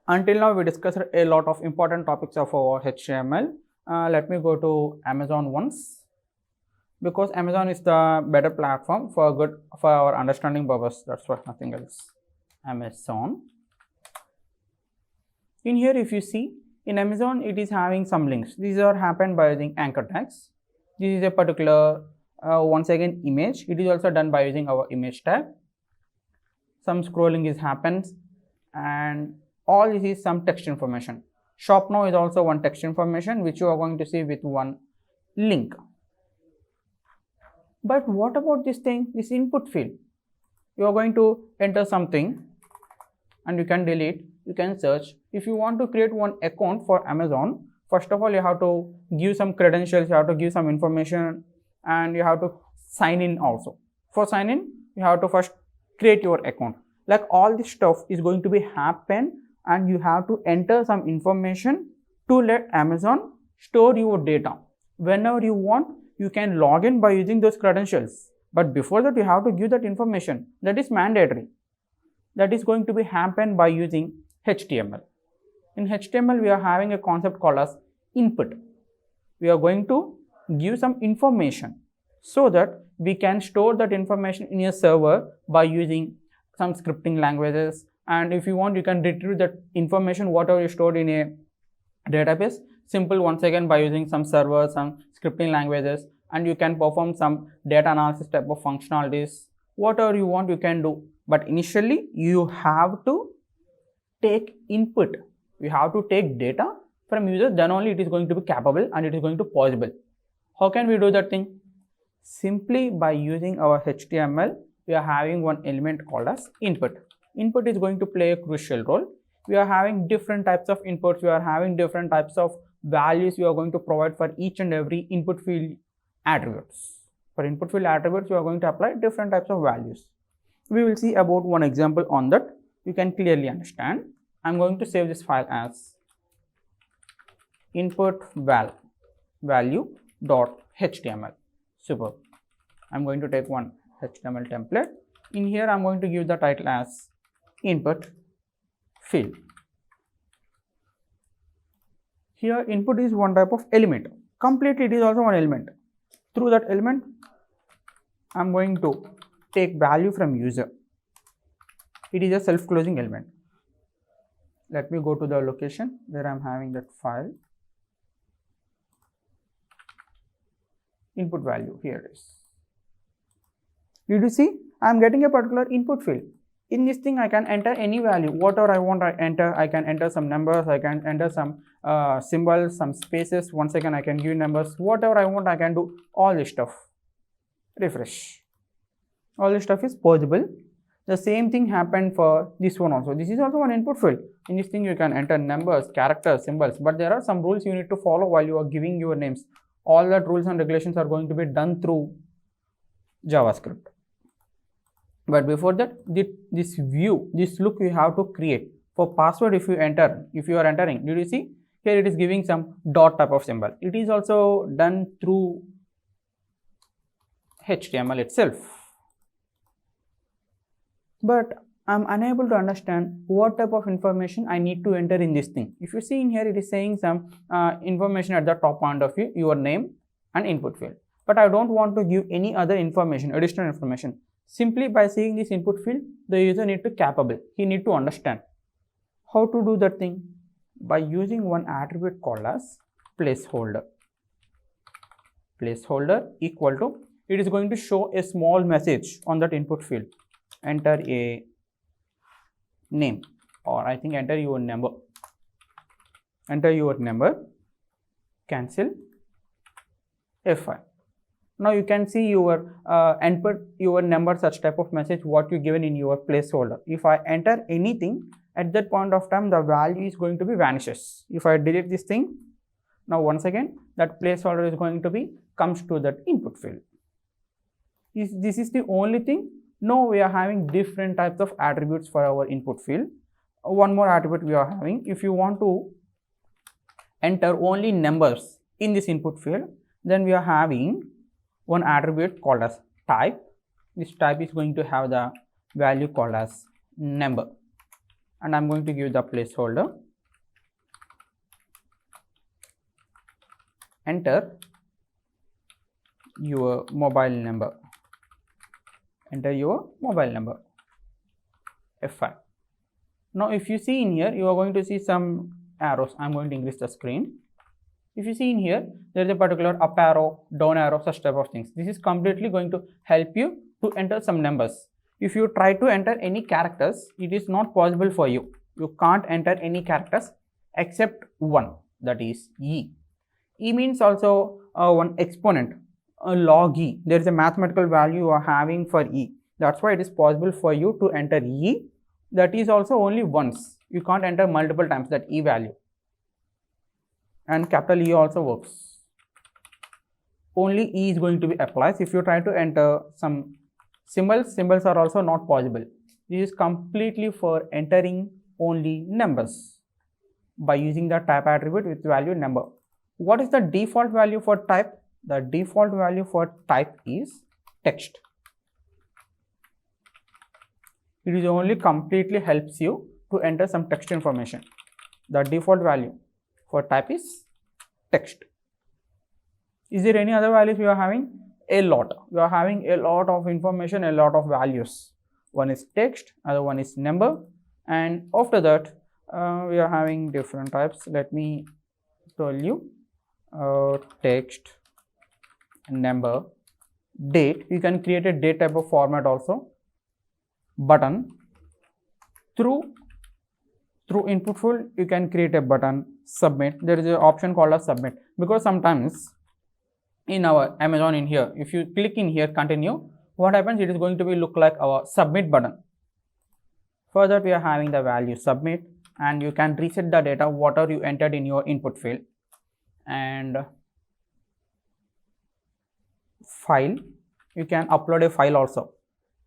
Until now, we discussed a lot of important topics of our HTML. Let me go to Amazon once, because Amazon is the better platform for our understanding purpose. That's why, nothing else. Amazon. In here, if you see, in Amazon, it is having some links. These are happened by using anchor tags. This is a particular once again image. It is also done by using our image tag. Some scrolling is happens, and all this is some text information. Shop now is also one text information which you are going to see with one link. But what about this thing, this input field? You are going to enter something and you can delete, you can search. If you want to create one account for Amazon, first of all you have to give some credentials, you have to give some information, and you have to sign in also. For sign in, you have to first create your account. Like all this stuff is going to be happen, and you have to enter some information to let Amazon store your data. Whenever you want, you can log in by using those credentials. But before that, you have to give that information. That is mandatory. That is going to be happen by using HTML. In HTML, we are having a concept called as input. We are going to give some information so that we can store that information in a server by using some scripting languages. And if you want, you can retrieve that information whatever you stored in a database simple once again by using some servers, some scripting languages, and you can perform some data analysis type of functionalities. Whatever you want, you can do. But initially, you have to take input. You have to take data from users, then only it is going to be capable and it is going to possible. How can we do that thing? Simply by using our HTML, we are having one element called as input. Input is going to play a crucial role. We are having different types of inputs. We are having different types of values we are going to provide for each and every input field attributes. For input field attributes, you are going to apply different types of values. We will see about one example on that. You can clearly understand. I'm going to save this file as input value.html. Super. I'm going to take one HTML template. In here, I'm going to give the title as input field. Here, input is one type of element. Complete, it is also one element. Through that element, I'm going to take value from user. It is a self-closing element. Let me go to the location where I'm having that file. Input value, here it is. Did you see? I'm getting a particular input field. In this thing, I can enter any value. Whatever I want, I enter. I can enter some numbers. I can enter some symbols, some spaces. Once again, I can give numbers. Whatever I want, I can do all this stuff. Refresh. All this stuff is possible. The same thing happened for this one also. This is also an input field. In this thing, you can enter numbers, characters, symbols. But there are some rules you need to follow while you are giving your names. All that rules and regulations are going to be done through JavaScript. But before that, this view, this look you have to create. For password, if you are entering, did you see? Here it is giving some dot type of symbol. It is also done through HTML itself. But I'm unable to understand what type of information I need to enter in this thing. If you see in here, it is saying some information at the top point of view, your name and input field. But I don't want to give any other information, additional information. Simply by seeing this input field, the user need to capable. He need to understand how to do that thing by using one attribute called as placeholder. Placeholder equal to, it is going to show a small message on that input field. Enter a name, or I think enter your number. Enter your number, cancel F5. Now you can see your input your number, such type of message what you given in your placeholder. If I enter anything at that point of time, the value is going to be vanishes. If I delete this thing, now once again that placeholder is going to be comes to that input field. This is the only thing? No, we are having different types of attributes for our input field. One more attribute we are having. If you want to enter only numbers in this input field, then we are having one attribute called as type. This type is going to have the value called as number. and I'm going to give the placeholder. Enter your mobile number. Enter your mobile number. F5. Now if you see in here, you are going to see some arrows. I'm going to increase the screen. If you see in here, there is a particular up arrow, down arrow, such type of things. This is completely going to help you to enter some numbers. If you try to enter any characters, it is not possible for you. You can't enter any characters except one, that is E. E means also one exponent, a log E. There is a mathematical value you are having for E. That's why it is possible for you to enter E. That is also only once. You can't enter multiple times that E value. And capital E also works. Only E is going to be applied. If you try to enter some symbols are also not possible. This is completely for entering only numbers by using the type attribute with value number. What is the default value for type? The default value for type is text. It is only completely helps you to enter some text information. The default value for type is text. Is there any other values you are having? A lot. You are having a lot of information, a lot of values. One is text, other one is number, and after that we are having different types. Let me tell you. Text, number, date. You can create a date type of format also. Button. Through input field you can create a button. Submit. There is an option called as submit, because sometimes in our Amazon in here, if you click in here continue, what happens, it is going to be look like our submit button. For that we are having the value submit, and you can reset the data whatever you entered in your input field. And file, you can upload a file also.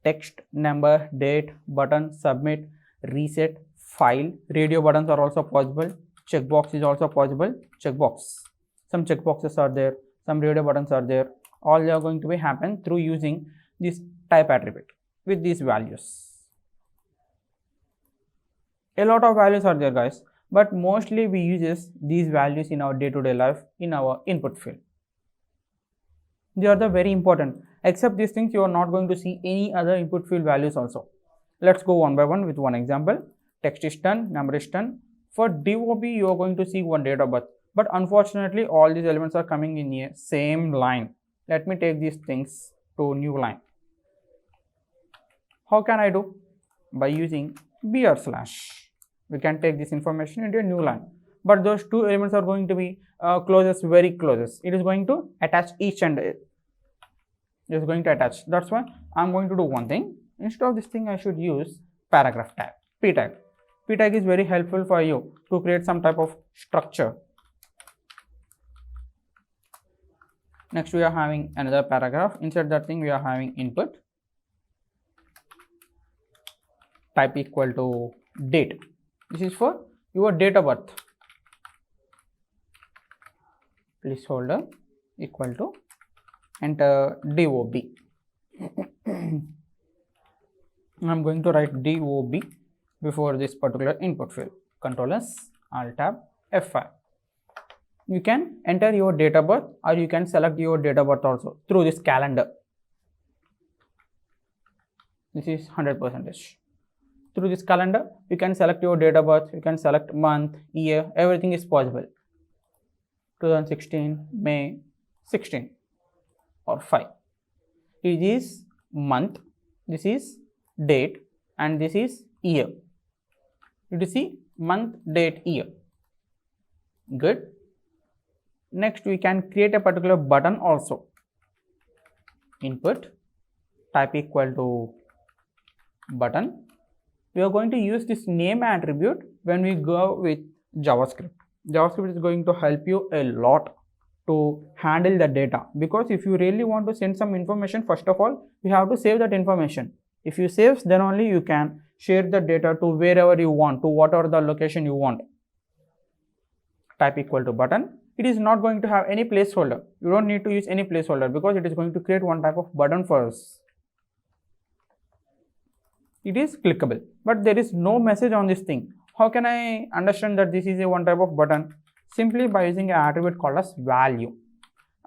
Text, number, date, button, submit, reset, file. Radio buttons are also possible. Checkbox is also possible. Checkbox, some checkboxes are there, some radio buttons are there. All they are going to be happen through using this type attribute with these values. A lot of values are there, guys, but mostly we uses these values in our day-to-day life in our input field. They are the very important. Except these things, you are not going to see any other input field values also. Let's go one by one with one example. Text is done, number is done. For DOB, you are going to see one date of birth, but unfortunately all these elements are coming in a same line. Let me take these things to new line. How can I do? By using BR/. We can take this information into a new line, but those two elements are going to be closest, very closest. It is going to attach each and it is going to attach. That's why I'm going to do one thing. Instead of this thing, I should use paragraph tag, p tag. P tag is very helpful for you to create some type of structure. Next we are having another paragraph. Inside that thing we are having input, type equal to date. This is for your date of birth. Placeholder equal to, enter DOB. I'm going to write DOB before this particular input field. Control S, Alt Tab, F5. You can enter your date of birth, or you can select your date of birth also through this calendar. This is 100%. Through this calendar, you can select your date of birth, you can select month, year, everything is possible. 2016, May 16 or 5. It is month, this is date, and this is year. You see month, date, year. Good. Next we can create a particular button also. Input, type equal to button. We are going to use this name attribute when we go with JavaScript. JavaScript is going to help you a lot to handle the data, because if you really want to send some information, first of all you have to save that information. If you save, then only you can share the data to wherever you want, to whatever the location you want. Type equal to button. It is not going to have any placeholder. You don't need to use any placeholder because it is going to create one type of button for us. it is clickable, but there is no message on this thing. How can I understand that this is a one type of button? Simply by using an attribute called as value.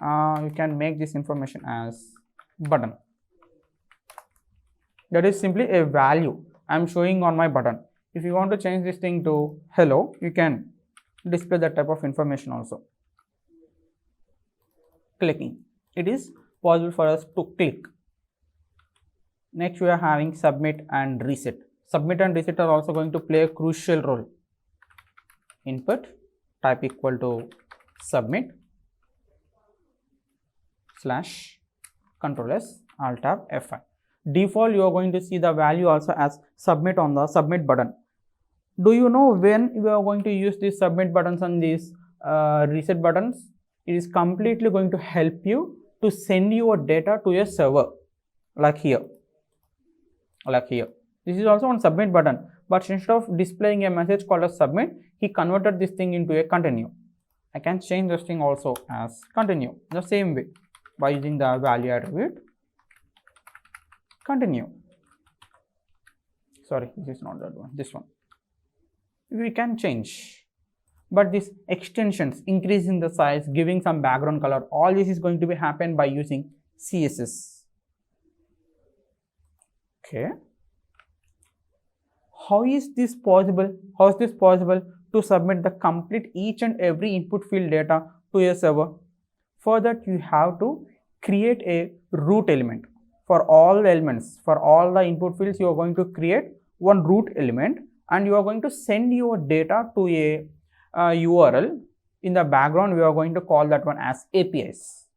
You can make this information as button. That is simply a value I am showing on my button. If you want to change this thing to hello, you can display that type of information also. Clicking. It is possible for us to click. Next, we are having submit and reset. Submit and reset are also going to play a crucial role. Input type equal to submit / Control S Alt Tab F5. Default, you are going to see the value also as submit on the submit button. Do you know when you are going to use these submit buttons and these reset buttons? It is completely going to help you to send your data to a server, like here. This is also on submit button, but instead of displaying a message called as submit, he converted this thing into a continue. I can change this thing also as continue the same way by using the value attribute continue. Sorry, this is not that one, this one. We can change, but this extensions, increasing the size, giving some background color, all this is going to be happen by using CSS. Okay. How is this possible? How is this possible to submit the complete each and every input field data to a server? For that, you have to create a root element. For all the elements, for all the input fields, you are going to create one root element, and you are going to send your data to a URL. In the background, we are going to call that one as APIs.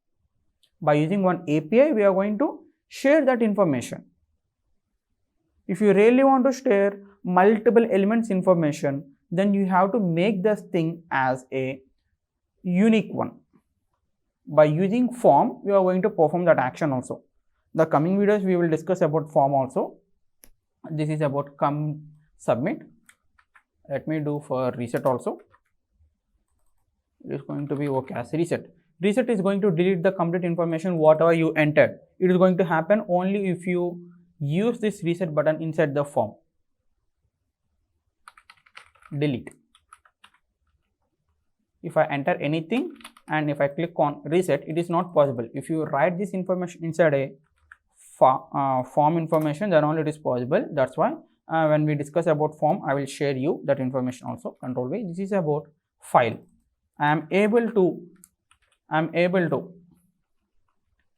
By using one API, we are going to share that information. If you really want to share multiple elements information, then you have to make this thing as a unique one. By using form, we are going to perform that action also. The coming videos we will discuss about form also. This is about submit. Let me do for reset also. It is going to be okay as reset. Reset is going to delete the complete information whatever you entered. It is going to happen only if you use this reset button inside the form. Delete. If I enter anything and if I click on reset, it is not possible. If you write this information inside a form information, then only it is possible. That's why when we discuss about form, I will share you that information also. Control V. This is about file. I am able to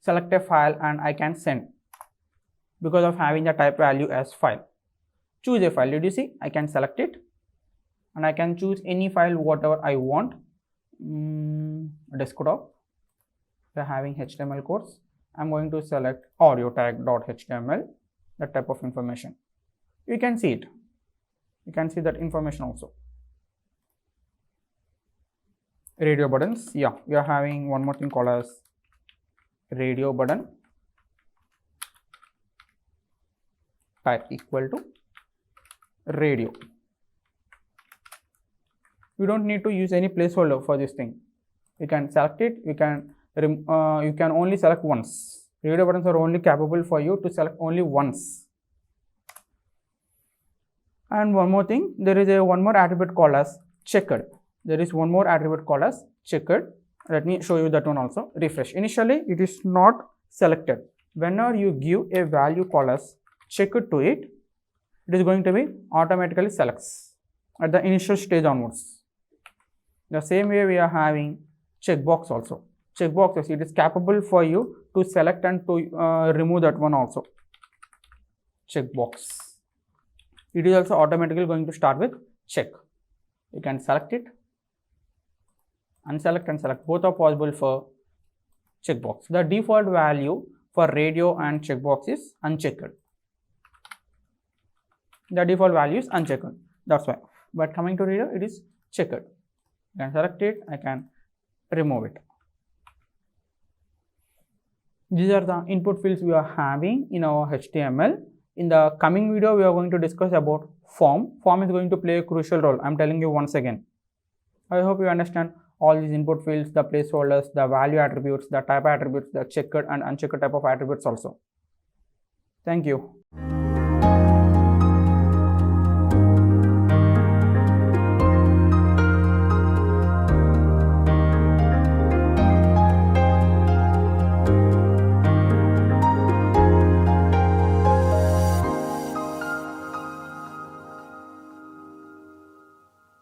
select a file and I can send because of having the type value as file. Choose a file. Did you see? I can select it and I can choose any file whatever I want. Desktop. We are having HTML codes. I'm going to select audio tag.html, that type of information. You can see it. You can see that information also. Radio buttons. Yeah, we are having one more thing called as radio button. Type equal to radio. You don't need to use any placeholder for this thing. You can select it. You can only select once. Radio buttons are only capable for you to select only once. And one more thing, there is one more attribute called as checkered. There is one more attribute called as checkered. Let me show you that one also. Refresh. Initially, it is not selected. Whenever you give a value called as checkered to it, it is going to be automatically selects at the initial stage onwards. The same way we are having checkbox also. Checkboxes, it is capable for you to select and to remove that one also. Checkbox. It is also automatically going to start with check. You can select it, unselect and select. Both are possible for checkbox. The default value for radio and checkbox is unchecked. The default value is unchecked. That's why. But coming to radio, it is checked. I can select it, I can remove it. These are the input fields we are having in our HTML. In the coming video, we are going to discuss about form. Form is going to play a crucial role. I'm telling you once again. I hope you understand all these input fields, the placeholders, the value attributes, the type attributes, the checked and unchecked type of attributes also. Thank you.